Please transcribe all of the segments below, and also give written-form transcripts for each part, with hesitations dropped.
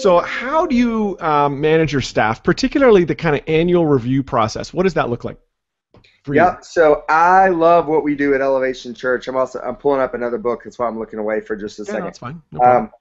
So how do you manage your staff, particularly the kind of annual review process? What does that look like for you? Yep. So I love what we do at Elevation Church. I'm pulling up another book. That's why I'm looking away for just a Yeah, second. that's fine. No problem.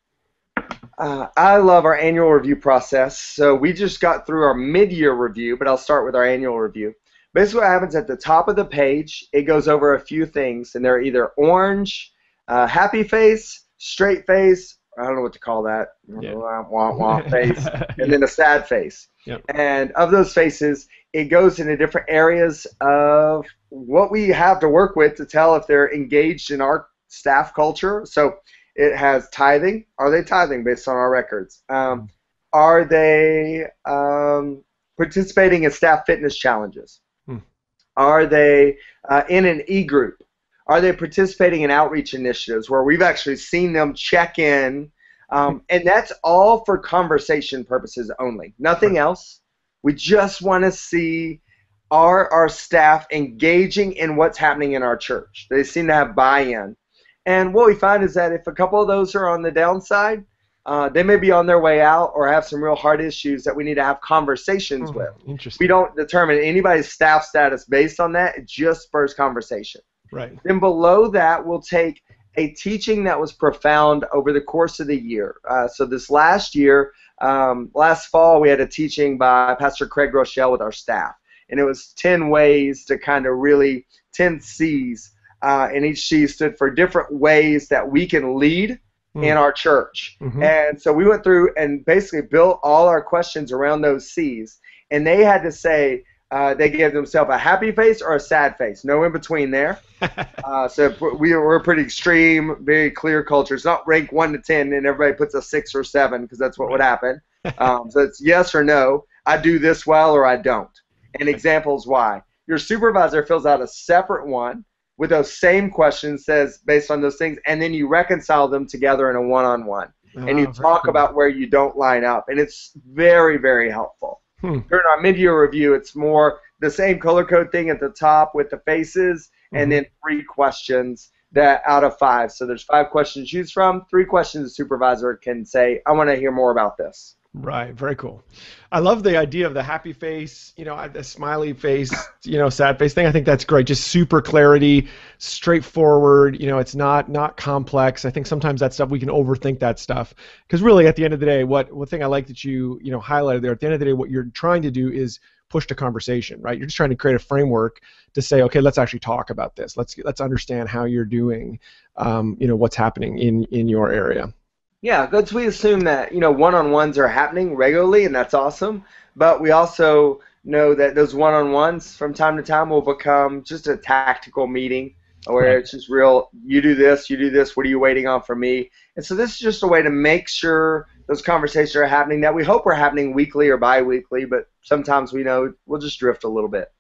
Um, I love our annual review process. So we just got through our mid-year review, but I'll start with our annual review. Basically, what happens at the top of the page, it goes over a few things, and they're either orange, happy face, straight face, I don't know what to call that, Yeah. wah face, and Yeah. then a sad face. Yep. And of those faces, it goes into different areas of what we have to work with to tell if they're engaged in our staff culture. So it has tithing. Are they tithing based on our records? Are they participating in staff fitness challenges? Are they in an e-group? Are they participating in outreach initiatives where we've actually seen them check in? And that's all for conversation purposes only. Nothing else. We just want to see our staff engaging in what's happening in our church. They seem to have buy-in. And what we find is that if a couple of those are on the downside, they may be on their way out or have some real hard issues that we need to have conversations with. Interesting. We don't determine anybody's staff status based on that. It just spurs conversation. Right. Then below that, we'll take a teaching that was profound over the course of the year. So this last year, last fall, we had a teaching by Pastor Craig Rochelle with our staff. And it was 10 ways to kind of really, 10 C's. And each C stood for different ways that we can lead in our church. And so we went through and basically built all our questions around those C's. And they had to say, they gave themselves a happy face or a sad face. No in between there. So we're pretty extreme, very clear culture. It's not ranked 1 to 10 and everybody puts a 6 or 7 because that's what would happen. So it's yes or no. I do this well or I don't. And examples why. Your supervisor fills out a separate one with those same questions, says based on those things, and then you reconcile them together in a one-on-one. And you talk about where you don't line up. And it's very, very helpful. During our mid-year review, it's more the same color code thing at the top with the faces, and then 3 questions that out of 5. So there's 5 questions to choose from. 3 questions the supervisor can say, I want to hear more about this. Right. Very cool. I love the idea of the happy face, the smiley face, sad face thing. I think that's great. Just super clarity, straightforward. It's not complex. I think sometimes that stuff we can overthink that stuff because really at the end of the day, one thing I like that you highlighted there, at the end of the day, what you're trying to do is push to conversation, right? You're just trying to create a framework to say, okay, let's actually talk about this. Let's understand how you're doing, what's happening in your area. Yeah, because we assume that, one-on-ones are happening regularly, and that's awesome. But we also know that those one-on-ones from time to time will become just a tactical meeting where it's just real, you do this, what are you waiting on from me? And so this is just a way to make sure those conversations are happening that we hope are happening weekly or bi-weekly, but sometimes we know we'll just drift a little bit.